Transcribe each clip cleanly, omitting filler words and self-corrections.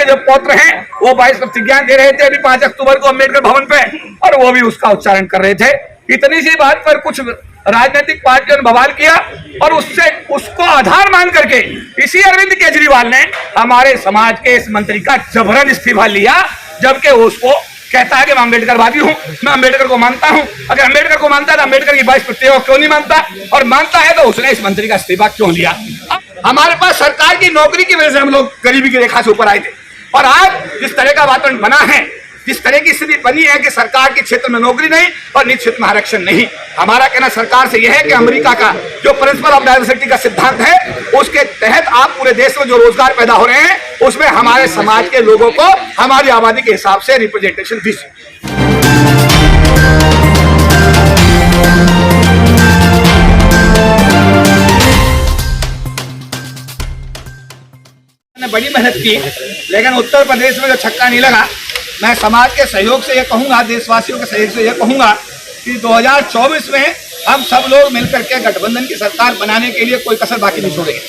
जो पौत्र हैं वो 22 प्रतिज्ञा दे रहे थे अभी 5 अक्टूबर को अम्बेडकर भवन पे, और वो भी उसका उच्चारण कर रहे थे। इतनी सी बात पर कुछ राजनीतिक पार्टियों ने बवाल किया और उसको आधार मान करके इसी अरविंद केजरीवाल ने हमारे समाज के इस मंत्री का जबरन इस्तीफा लिया, जबकि उसको कहता है कि मैं अम्बेडकरवादी हूं, मैं अम्बेडकर को मानता हूं। अगर अम्बेडकर को मानता है तो अम्बेडकर की 22 प्रतिज्ञा क्यों नहीं मानता, और मानता है तो उसने इस मंत्री का इस्तीफा क्यों लिया। हमारे पास सरकार की नौकरी की वजह से हम लोग गरीबी की रेखा से ऊपर आए थे, और आज जिस तरह का वातावरण बना है, जिस तरह की स्थिति बनी है कि सरकार के क्षेत्र में नौकरी नहीं और निजी क्षेत्र में आरक्षण नहीं, हमारा कहना सरकार से यह है कि अमेरिका का जो प्रिंसिपल ऑफ डाइवर्सिटी का सिद्धांत है उसके तहत आप पूरे देश में जो रोजगार पैदा हो रहे हैं उसमें हमारे समाज के लोगों को हमारी आबादी के हिसाब से रिप्रेजेंटेशन दीजिए। बड़ी मेहनत की, लेकिन उत्तर प्रदेश में जो छक्का नहीं लगा, मैं समाज के सहयोग से ये कहूंगा, देशवासियों के सहयोग से ये कहूंगा कि 2024 में हम सब लोग मिलकर के गठबंधन की सरकार बनाने के लिए कोई कसर बाकी नहीं छोड़ेंगे।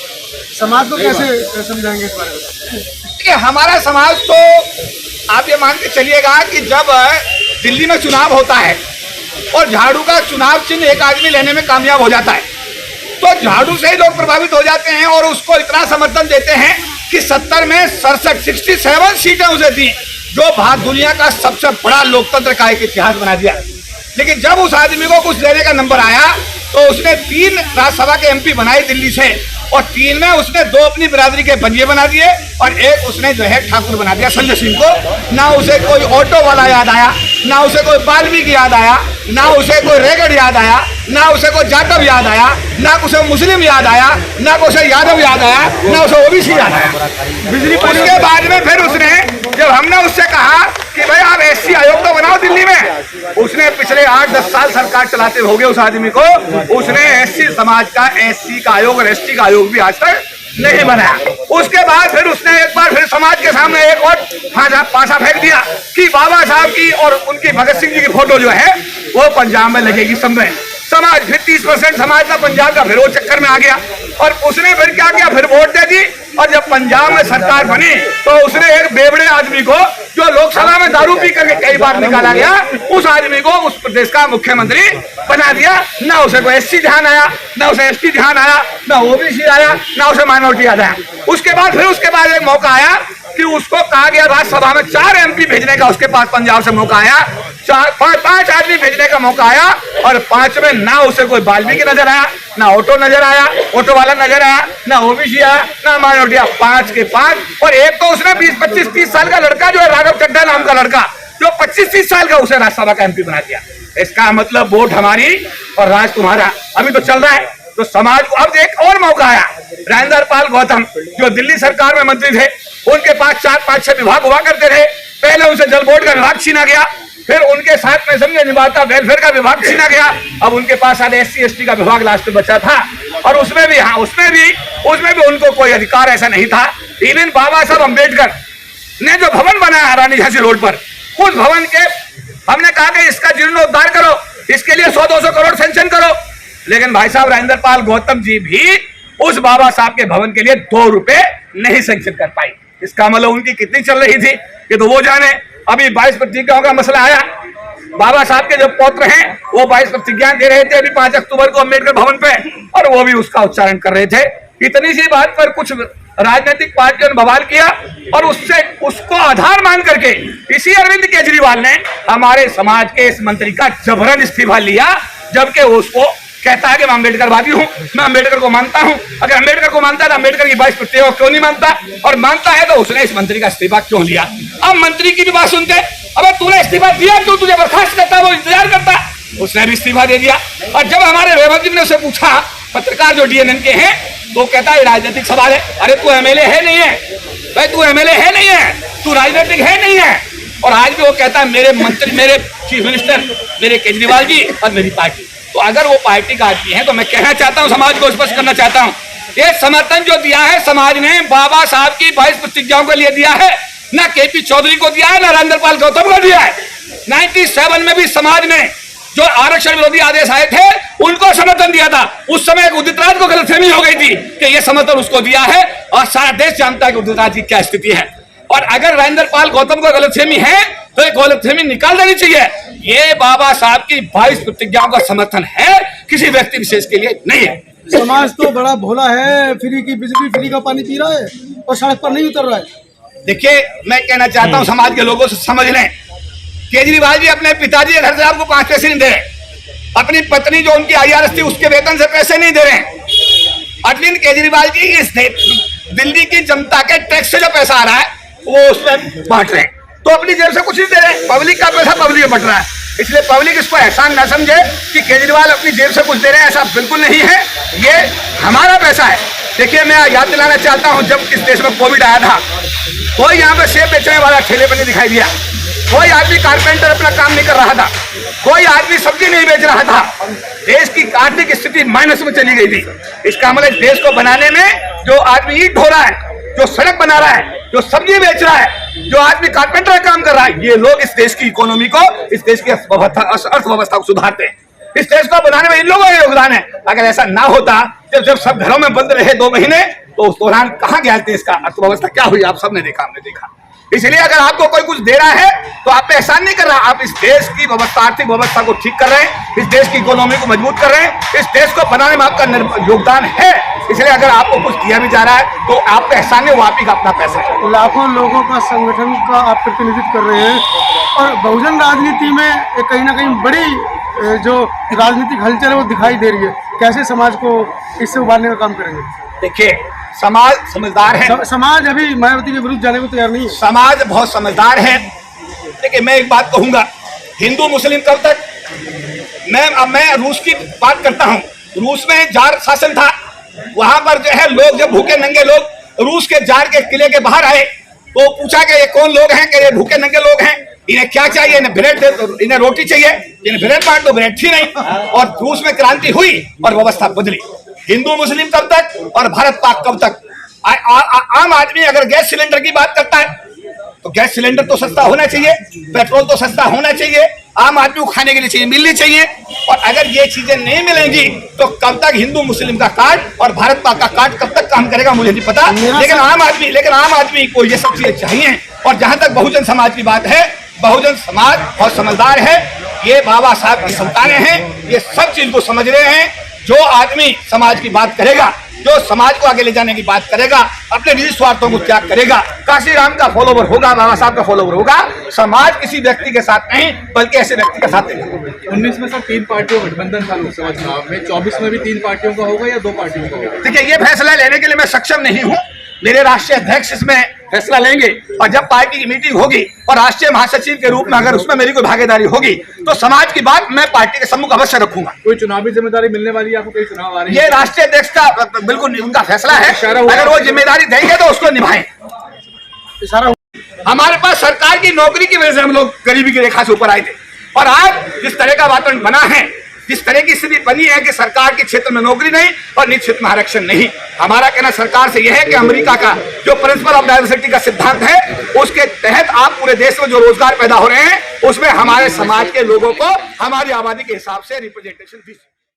समाज को कैसे समझाएंगे इस बारे में? देखिए, हमारा समाज तो आप ये मान के चलिएगा कि जब दिल्ली में चुनाव होता है और झाड़ू का चुनाव चिन्ह एक आदमी लेने में कामयाब हो जाता है तो झाड़ू से ही लोग प्रभावित हो जाते हैं और उसको इतना समर्थन देते हैं कि 70 में 67 सीटें उसे दी, जो भारत दुनिया का सबसे बड़ा लोकतंत्र का एक इतिहास बना दिया। लेकिन जब उस आदमी को कुछ लेने का नंबर आया तो उसने 3 राज्यसभा के एमपी बनाए दिल्ली से, और 3 में उसने 2 अपनी बिरादरी के बंजिए बना दिए और एक उसने जो है ठाकुर बना दिया संजय सिंह को। ना उसे कोई ऑटो वाला याद आया, ना उसे कोई वाल्मीकि याद आया, ना उसे कोई रेगड़ याद आया, ना उसे कोई जाटव याद आया, ना उसे मुस्लिम याद आया, ना उसे यादव याद आया, ना उसे ओबीसी याद आया। बिजली उसके बाद में फिर उसने, जब हमने उससे कहा कि भाई आप एससी आयोग तो बनाओ दिल्ली में, उसने पिछले 8-10 साल सरकार चलाते हो गए उस आदमी को, उसने एससी समाज का एससी का आयोग और एसटी का आयोग भी आज तक नहीं बनाया। उसके बाद फिर उसने एक बार फिर समाज के सामने एक और पासा फेंक दिया कि बाबा साहब की और उनकी भगत सिंह जी की फोटो जो है वो पंजाब में लगेगी समाज। फिर 30% समाज का पंजाब का फिर वो चक्कर में आ गया और उसने फिर क्या किया, फिर वोट दे दी। और जब पंजाब में सरकार बनी तो उसने एक बेवड़े आदमी को, जो लोकसभा में दारू पी करके कई बार निकाला गया, उस आदमी को उस प्रदेश का मुख्यमंत्री बना दिया। ना उसे कोई एससी ध्यान आया, ना उसे एसटी ध्यान आया, ना ओबीसी आया, ना उसे माइनॉरिटी याद आया। उसके बाद एक मौका आया कि उसको कहा गया राज्यसभा में 4 एमपी भेजने का, उसके पास पंजाब से मौका आया, 5 आदमी भेजने का मौका आया, और 5 में ना उसे कोई वाल्मीकि नजर आया, ना ऑटो नजर आया, ऑटो वाला नजर आया, ना ओबीसी आया, ना माइनॉरिटी आया। 5 के 5, और एक तो उसने 20-25-30 साल का लड़का जो है राघव चड्ढा नाम का लड़का, जो 25-30 साल का, उसे राज्यसभा का एमपी बना दिया। इसका मतलब वोट हमारी और राज तुम्हारा अभी तो चल रहा है। तो समाज को अब एक और मौका आया, राजेंद्र पाल गौतम जो दिल्ली सरकार में मंत्री थे, उनके पास 4-5-6 विभाग हुआ करते थे। पहले उनसे जल बोर्ड का विभाग छीना गया, फिर उनके साथ में समझे निभाता वेलफेयर का विभाग छीना गया, अब उनके पास एससी एसटी का विभाग लास्ट में बचा था, और उसमें भी उनको कोई अधिकार ऐसा नहीं था। इवन बाबा साहब अम्बेडकर ने जो भवन बनाया रानी झांसी रोड पर, उस भवन के हमने कहा कि इसका जीर्णोद्धार करो, इसके लिए 100-200 करोड़ सैंक्शन करो, लेकिन भाई साहब राजेंद्र पाल गौतम जी भी उस बाबा साहब के भवन के लिए 2 रुपए नहीं सैंक्शन कर पाई। इसका मतलब उनकी कितनी चल रही थी कि तो वो जाने। अभी 22 प्रतिज्ञाओं का मसला आया, बाबा साहब के जो पौत्र हैं वो 22 प्रतिज्ञा दे रहे थे अभी 5 अक्टूबर को अम्बेडकर भवन पे, और वो भी उसका उच्चारण कर रहे थे। इतनी सी बात पर कुछ राजनीतिक पार्टियों ने बवाल किया और उसको आधार मान करके इसी अरविंद केजरीवाल ने हमारे समाज के इस मंत्री का जबरन इस्तीफा लिया, जबकि उसको कहता है कि मैं अम्बेडकरवादी हूं, मैं अम्बेडकर को मानता हूं। अगर अम्बेडकर को मानता है तो अम्बेडकर की 22 प्रतिज्ञा क्यों नहीं मानता, और मानता है तो उसने इस मंत्री का इस्तीफा क्यों लिया। अब मंत्री की भी बात सुनते, अबे तूने इस्तीफा दिया क्यों, तुझे बर्खास्त करता है वो इंतजार करता, उसने भी इस्तीफा दे दिया। और जब हमारे रेवत जी ने उसे पूछा, पत्रकार जो DNN के हैं, तो कहता है राजनीतिक सवाल है। अरे तू एमएलए है नहीं है भाई, तू एमएलए है नहीं है, तू राजनीतिक है नहीं है। और आज भी वो कहता है मेरे मंत्री, मेरे चीफ मिनिस्टर, मेरे केजरीवाल जी और मेरी पार्टी। तो अगर वो पार्टी का आदमी है तो मैं कहना चाहता हूं, समाज को स्पष्ट करना चाहता हूं, ये समर्थन जो दिया है समाज ने बाबा साहब की 22 प्रतिज्ञाओं के लिए दिया है, ना KP चौधरी को दिया है, ना राजेंद्र पाल गौतम को दिया है। 97 में भी समाज ने जो आरक्षण विरोधी आदेश आए थे उनको समर्थन दिया था। उस समय एक उदित राज को गलतफहमी हो गई थी कि यह समर्थन उसको दिया है, और सारा देश जानता है कि उदित राज की क्या स्थिति है। और अगर राजेंद्र पाल गौतम को गलतफहमी है तो ये गलतफहमी निकाल देनी चाहिए। ये बाबा साहब की 22 प्रतिज्ञाओं का समर्थन है, किसी व्यक्ति विशेष के लिए नहीं है। समाज तो बड़ा भोला है, फ्री की बिजली फ्री का पानी पी रहा है और सड़क पर नहीं उतर रहा है। देखिए, मैं कहना चाहता हूं समाज के लोगों से समझ लें, केजरीवाल जी अपने पिताजी के घर से आपको 5 पैसे नहीं दे रहे, अपनी पत्नी जो उनकी IRS थी उसके वेतन से पैसे नहीं दे रहे। अरविंद केजरीवाल जी इस दिल्ली की जनता के टैक्स से जो पैसा आ रहा है वो उसमें बांट रहे हैं, तो अपनी जेब से कुछ नहीं दे रहे। पब्लिक का पैसा पब्लिक में बट रहा है, इसलिए पब्लिक इसको एहसान ना समझे कि केजरीवाल अपनी जेब से कुछ दे रहे हैं, ऐसा बिल्कुल नहीं है। ये हमारा पैसा है। देखिए, मैं याद दिलाना चाहता हूं, जब इस देश में कोविड आया था, कोई यहाँ पे सेब बेचने वाला ठेले पर नहीं दिखाई दिया, कोई आदमी कारपेंटर अपना काम नहीं कर रहा था, कोई आदमी सब्जी नहीं बेच रहा था। देश की आर्थिक स्थिति माइनस में चली गई थी। इसका मतलब देश को बनाने में जो आदमी ईंट ढो रहा है, जो सड़क बना रहा है, जो सब्जी बेच रहा है, जो आदमी कारपेंटर का काम कर रहा है, ये लोग इस देश की इकोनॉमी को, इस देश की अर्थव्यवस्था को सुधारते हैं। इस देश को बनाने में इन लोगों का योगदान है। अगर ऐसा ना होता, जब सब घरों में बंद रहे 2 महीने, तो उस दौरान कहाँ गया देश का अर्थव्यवस्था क्या हुई, आप सबने देखा, हमने देखा। इसलिए अगर आपको कोई कुछ दे रहा है तो आप पे एहसान नहीं कर रहा, आप इस देश की व्यवस्था, आर्थिक व्यवस्था को ठीक कर रहे हैं, इस देश की इकोनॉमी को मजबूत कर रहे हैं, इस देश को बनाने में आपका योगदान है। इसलिए अगर आपको कुछ दिया भी जा रहा है तो आप पे एहसान है, वो आप ही का अपना पैसा है। लाखों लोगों का संगठन का आप प्रतिनिधित्व कर रहे हैं और बहुजन राजनीति में एक कहीं ना कहीं बड़ी जो राजनीतिक हलचल है वो दिखाई दे रही है। कैसे समाज को इससे उबारने का काम करेंगे? देखिए, समाज समझदार है, समाज अभी मायावती के विरुद्ध जाने को तैयार नहीं है। समाज बहुत समझदार है। देखिए, मैं एक बात कहूंगा, हिंदू मुस्लिम कब तक, मैं रूस की बात करता हूं। रूस में जार शासन था, वहां पर जो है लोग, जब भूखे नंगे लोग रूस के जार के किले के बाहर आए तो पूछा कि ये कौन लोग हैं, कि ये भूखे नंगे लोग हैं, इन्हें क्या चाहिए, इन्हें ब्रेड दे दो, इन्हें रोटी चाहिए, इन्हें ब्रेड बांट दो, ब्रेड थी नहीं। और रूस में क्रांति हुई और व्यवस्था बदली। हिंदू मुस्लिम कब तक और भारत पाक कब तक? आम आदमी अगर गैस सिलेंडर की बात करता है तो गैस सिलेंडर तो सस्ता होना चाहिए, पेट्रोल तो सस्ता होना चाहिए, आम आदमी को खाने के लिए चाहिए, मिलनी चाहिए। और अगर ये चीजें नहीं मिलेंगी तो कब तक हिंदू मुस्लिम का कार्ड और भारत पाक का कार्ड कब तक काम करेगा, मुझे नहीं पता। लेकिन आम आदमी को ये सब चीजें चाहिए। और जहां तक बहुजन समाज की बात है, बहुजन समाज बहुत समझदार है, ये बाबा साहब की संतानें हैं, ये सब चीज को समझ रहे हैं। जो आदमी समाज की बात करेगा, जो समाज को आगे ले जाने की बात करेगा, अपने निजी स्वार्थों को त्याग करेगा, काशी राम का फॉलोवर होगा, बाबा साहब का फॉलोवर होगा। समाज किसी व्यक्ति के साथ नहीं, बल्कि ऐसे व्यक्ति के साथ नहीं। 19 में सर 3 पार्टियों का गठबंधन था लोकसभा चुनाव में, 24 में भी 3 पार्टियों का होगा या 2 पार्टियों का होगा? देखिए, ये फैसला लेने के लिए मैं सक्षम नहीं हूँ, मेरे राष्ट्रीय अध्यक्ष इसमें फैसला लेंगे। और जब पार्टी की मीटिंग होगी और राष्ट्रीय महासचिव के रूप में अगर उसमें मेरी कोई भागीदारी होगी तो समाज की बात मैं पार्टी के सम्मुख अवश्य रखूंगा। कोई चुनावी जिम्मेदारी मिलने वाली है आपको? कोई चुनाव आ रही है? ये राष्ट्रीय अध्यक्ष का बिल्कुल उनका फैसला है, अगर वो जिम्मेदारी देंगे तो उसको निभाएं। हमारे पास सरकार की नौकरी की वजह से हम लोग गरीबी की रेखा से ऊपर आए थे, और आज जिस तरह का वातावरण बना है, जिस तरह की स्थिति बनी है कि सरकार के क्षेत्र में नौकरी नहीं और निजी क्षेत्र में आरक्षण नहीं, हमारा कहना सरकार से यह है कि अमेरिका का जो प्रिंसिपल ऑफ डाइवर्सिटी का सिद्धांत है, उसके तहत आप पूरे देश में जो रोजगार पैदा हो रहे हैं उसमें हमारे समाज के लोगों को हमारी आबादी के हिसाब से रिप्रेजेंटेशन दीजिए।